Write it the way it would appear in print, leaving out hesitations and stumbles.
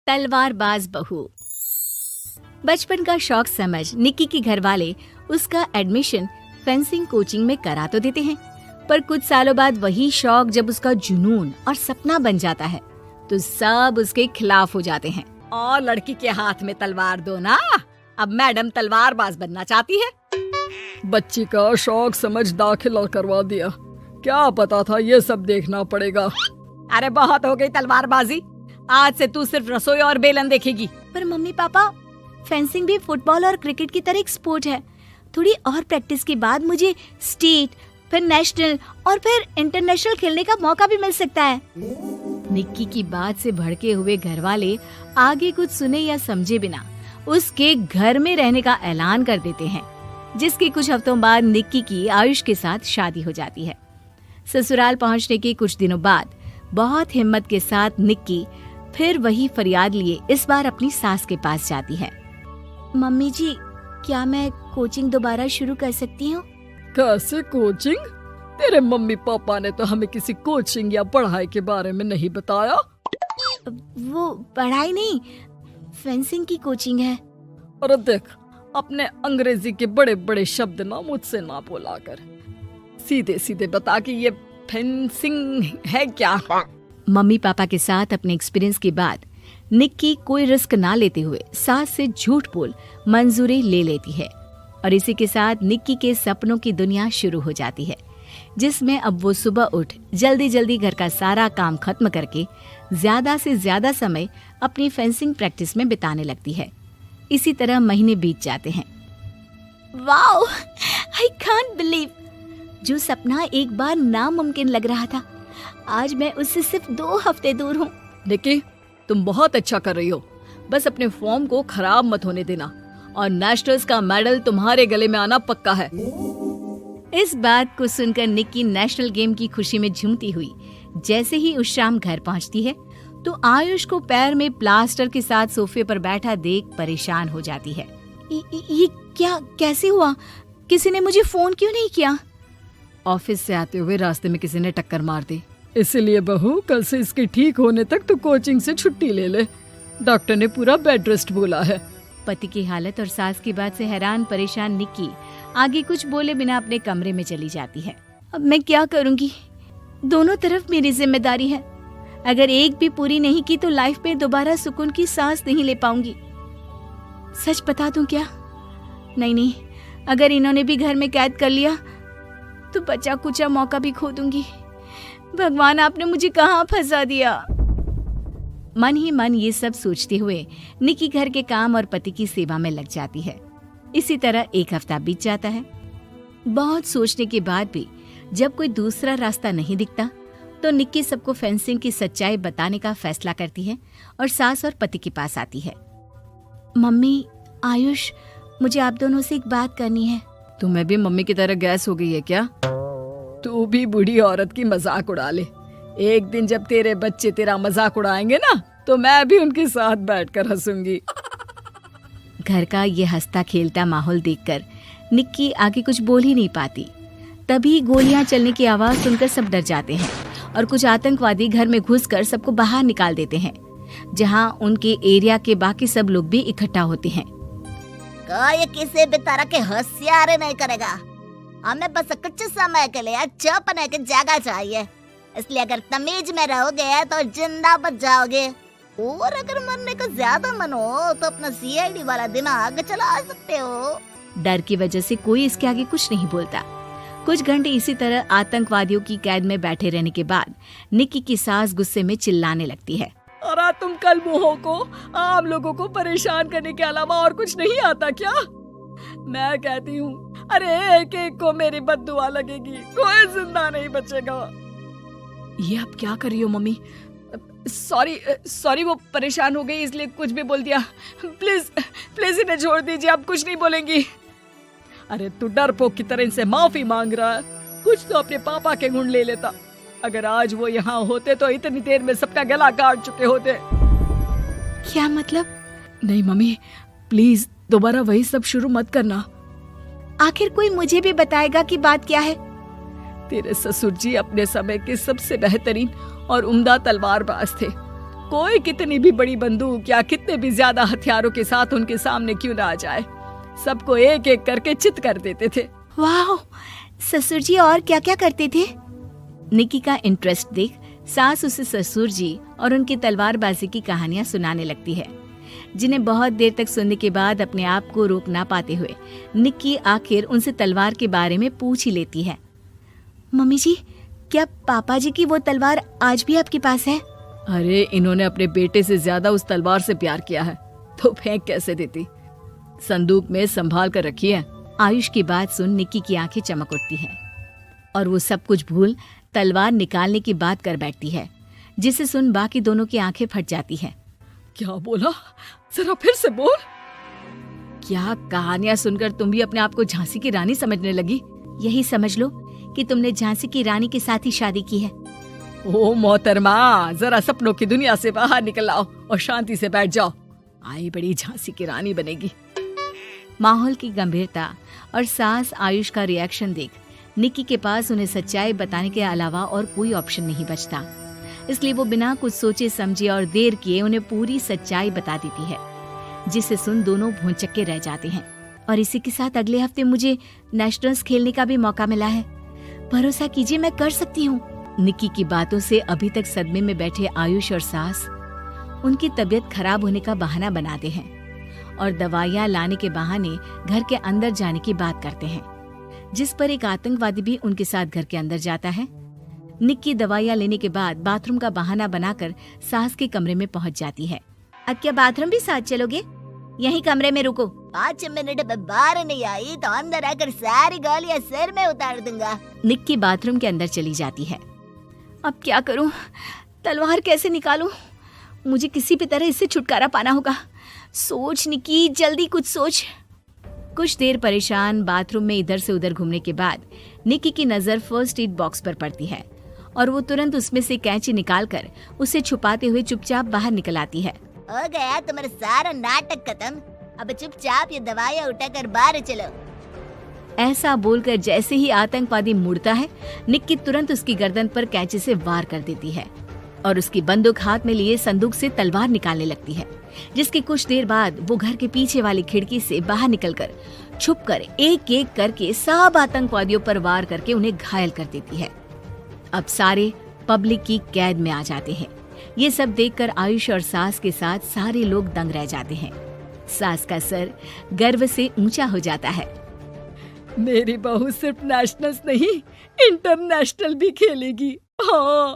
तलवारबाज बहू। बचपन का शौक समझ निक्की के घर वाले उसका एडमिशन फेंसिंग कोचिंग में करा तो देते हैं, पर कुछ सालों बाद वही शौक जब उसका जुनून और सपना बन जाता है तो सब उसके खिलाफ हो जाते हैं। और लड़की के हाथ में तलवार दो ना, अब मैडम तलवारबाज बनना चाहती है। बच्ची का शौक समझ दाखिला करवा दिया, क्या पता था ये सब देखना पड़ेगा। अरे बहुत हो गई तलवारबाजी, आज से तू सिर्फ रसोई और बेलन देखेगी। पर मम्मी पापा, फेंसिंग भी फुटबॉल और क्रिकेट की तरह एक स्पोर्ट है। थोड़ी और प्रैक्टिस के बाद मुझे स्टेट, फिर नेशनल और फिर इंटरनेशनल खेलने का मौका भी मिल सकता है। निक्की की बात से भड़के हुए घर वाले आगे कुछ सुने या समझे बिना उसके घर में रहने का ऐलान कर देते हैं, जिसके कुछ हफ्तों बाद निक्की की आयुष के साथ शादी हो जाती है। ससुराल पहुंचने के कुछ दिनों बाद बहुत हिम्मत के साथ निक्की फिर वही फरियाद लिए इस बार अपनी सास के पास जाती है। मम्मी जी, क्या मैं कोचिंग दोबारा शुरू कर सकती हूँ? कैसे कोचिंग? तेरे मम्मी पापा ने तो हमें किसी कोचिंग या पढ़ाई के बारे में नहीं बताया। वो पढ़ाई नहीं, फेंसिंग की कोचिंग है। और देख, अपने अंग्रेजी के बड़े बड़े शब्द ना मुझसे ना बोला कर, सीधे सीधे बता कि ये फेंसिंग है क्या। मम्मी पापा के साथ अपने एक्सपीरियंस के बाद निक्की कोई रिस्क ना लेते हुए सास से झूठ बोल मंजूरी ले लेती है और इसी के साथ निक्की के सपनों की दुनिया शुरू हो जाती है, जिसमें अब वो सुबह उठ जल्दी जल्दी घर का सारा काम खत्म करके ज्यादा से ज्यादा समय अपनी फेंसिंग प्रैक्टिस में बिताने लगती है। इसी तरह महीने बीत जाते हैं। वाओ, आई कांट बिलीव, जो सपना एक बार नामुमकिन लग रहा था, आज मैं उससे सिर्फ 2 हफ्ते दूर हूँ। निक्की, तुम बहुत अच्छा कर रही हो, बस अपने फॉर्म को खराब मत होने देना और नेशनल्स का मेडल तुम्हारे गले में आना पक्का है। इस बात को सुनकर निक्की नेशनल गेम की खुशी में झूमती हुई जैसे ही उस शाम घर पहुंचती है तो आयुष को पैर में प्लास्टर के साथ सोफे पर बैठा देख परेशान हो जाती है। ये क्या, कैसे हुआ? किसी ने मुझे फोन क्यों नहीं किया? ऑफिस से आते हुए रास्ते में किसी ने टक्कर मार दी, इसलिए बहू कल से इसके ठीक होने तक तो कोचिंग से छुट्टी ले ले, डॉक्टर ने पूरा बेड रेस्ट बोला है। पति की हालत और सास की बात से हैरान परेशान निक्की आगे कुछ बोले बिना अपने कमरे में चली जाती है। अब मैं क्या करूंगी? दोनों तरफ मेरी जिम्मेदारी है, अगर एक भी पूरी नहीं की तो लाइफ में दोबारा सुकून की सांस नहीं ले पाऊंगी। सच बता दूं क्या? नहीं, अगर इन्होंने भी घर में कैद कर लिया तो बचा कुचा मौका भी खो दूंगी। भगवान, आपने मुझे कहाँ फंसा दिया। मन ही मन ये सब सोचते हुए निक्की घर के काम और पति की सेवा में लग जाती है। इसी तरह 1 हफ्ता बीत जाता है। बहुत सोचने के बाद भी जब कोई दूसरा रास्ता नहीं दिखता तो निक्की सबको फेंसिंग की सच्चाई बताने का फैसला करती है और सास और पति के पास आती है। मम्मी, आयुष, मुझे आप दोनों से एक बात करनी है। तुम्हें भी मम्मी की तरह गैस हो गई है क्या? तू भी बूढ़ी औरत की मजाक उड़ा ले। एक दिन जब तेरे बच्चे तेरा मजाक उड़ाएंगे ना तो मैं भी उनके साथ बैठकर हंसूंगी। घर का ये हंसता खेलता माहौल देखकर निक्की आगे कुछ बोल ही नहीं पाती। तभी गोलियां चलने की आवाज सुनकर सब डर जाते हैं और कुछ आतंकवादी घर में घुसकर सबको बाहर निकाल देते हैं, जहां उनके एरिया के बाकी सब लोग भी इकट्ठा होते हैं। कोई किसी भी तरह के होशियारी नहीं करेगा, हमें बस कुछ समय के लिए चुप रहने की जगह चाहिए, इसलिए अगर तमीज में रहोगे तो जिंदा बच जाओगे, और अगर मरने का ज्यादा मन हो तो अपना सीआईडी वाला दिमाग चला सकते हो। डर की वजह से कोई इसके आगे कुछ नहीं बोलता। कुछ घंटे इसी तरह आतंकवादियों की कैद में बैठे रहने के बाद निक्की की सास गुस्से में चिल्लाने लगती है। अरे तुम कल मुँहों को आम लोगों को परेशान करने के अलावा और कुछ नहीं आता क्या? मैं कहती हूँ, अरे एक एक को मेरी बद्दुआ लगेगी, कोई जिंदा नहीं बचेगा। ये अब क्या कर रही हो मम्मी? सॉरी, वो परेशान हो गई इसलिए कुछ भी बोल दिया। प्लीज इन्हें छोड़ दीजिए, आप कुछ नहीं बोलेंगी। अरे तू डरपोक की तरह इनसे माफी मांग रहा है, कुछ तो अपने पापा के गुण ले लेता। अगर आज वो यहाँ होते तो इतनी देर में सबका गला काट चुके होते। क्या मतलब? नहीं मम्मी, प्लीज दोबारा वही सब शुरू मत करना। आखिर कोई मुझे भी बताएगा कि बात क्या है। तेरे ससुर जी अपने समय के सबसे बेहतरीन और उम्दा तलवारबाज थे। कोई कितनी भी बड़ी बंदूक या कितने भी ज्यादा हथियारों के साथ उनके सामने क्यों ना आ जाए, सबको एक एक करके चित कर देते थे। वाह, ससुर जी और क्या क्या करते थे? निक्की का इंटरेस्ट देख सास उसे ससुर जी और उनकी तलवारबाजी की कहानियां सुनाने लगती है, जिन्हें बहुत देर तक सुनने के बाद अपने आप को रोक ना पाते हुए निक्की आखिर उनसे तलवार के बारे में पूछ ही लेती है। मम्मी जी, क्या पापा जी की वो तलवार आज भी आपके पास है? अरे इन्होंने अपने बेटे से ज्यादा उस तलवार से प्यार किया है तो फेंक कैसे देती, संदूक में संभाल कर रखी है। आयुष की बात सुन निक्की की आंखें चमक उठती हैं और वो सब कुछ भूल तलवार निकालने की बात कर बैठती है, जिसे सुन बाकी दोनों की आंखें फट जाती हैं। क्या बोला, जरा फिर से बोल। क्या कहानियां सुनकर तुम भी अपने आप को झांसी की रानी समझने लगी? यही समझ लो कि तुमने झांसी की रानी के साथ ही शादी की है। ओ मोहतरमा, जरा सपनों की दुनिया से बाहर निकल आओ और शांति से बैठ जाओ, आई बड़ी झांसी की रानी बनेगी। माहौल की गंभीरता और सास आयुष का रिएक्शन देख निक्की के पास उन्हें सच्चाई बताने के अलावा और कोई ऑप्शन नहीं बचता, इसलिए वो बिना कुछ सोचे समझे और देर किए उन्हें पूरी सच्चाई बता देती है, जिसे सुन दोनों भौंचक्के रह जाते हैं। और इसी के साथ अगले हफ्ते मुझे नेशनल्स खेलने का भी मौका मिला है, भरोसा कीजिए मैं कर सकती हूँ। निक्की की बातों से अभी तक सदमे में बैठे आयुष और सास उनकी तबीयत खराब होने का बहाना बनाते हैं और दवाइयाँ लाने के बहाने घर के अंदर जाने की बात करते हैं, जिस पर एक आतंकवादी भी उनके साथ घर के अंदर जाता है। निक्की दवाइयाँ लेने के बाद बाथरूम का बहाना बनाकर सास के कमरे में पहुंच जाती है। अब क्या बाथरूम भी साथ चलोगे? यहीं कमरे में रुको। 5 मिनट में बाहर नहीं आई तो अंदर आकर सारी गालियां सिर में उतार दूंगा। निक्की बाथरूम के अंदर चली जाती है। अब क्या करूं? तलवार कैसे निकालूं? मुझे किसी भी तरह इससे छुटकारा पाना होगा। सोच निक्की, जल्दी कुछ सोच। कुछ देर परेशान बाथरूम में इधर से उधर घूमने के बाद निक्की की नजर फर्स्ट एड बॉक्स पर पड़ती है और वो तुरंत उसमें से कैंची निकालकर उसे छुपाते हुए चुपचाप बाहर निकल आती है। हो गया तुम्हारा सारा नाटक खत्म, अब चुपचाप ये दवाइयाँ उठाकर बाहर चलो। ऐसा बोलकर जैसे ही आतंकवादी मुड़ता है, निक्की तुरंत उसकी गर्दन पर कैंची से वार कर देती है और उसकी बंदूक हाथ में लिए संदूक से तलवार निकालने लगती है, जिसकी कुछ देर बाद वो घर के पीछे वाली खिड़की से बाहर निकलकर छुपकर एक एक करके सब आतंकवादियों पर वार करके उन्हें घायल कर देती है। अब सारे पब्लिक की कैद में आ जाते हैं। ये सब देखकर आयुष और सास के साथ सारे लोग दंग रह जाते हैं। सास का सर गर्व से ऊंचा हो जाता है। मेरी बहू सिर्फ नेशनल्स नहीं, इंटरनेशनल भी खेलेगी। हाँ।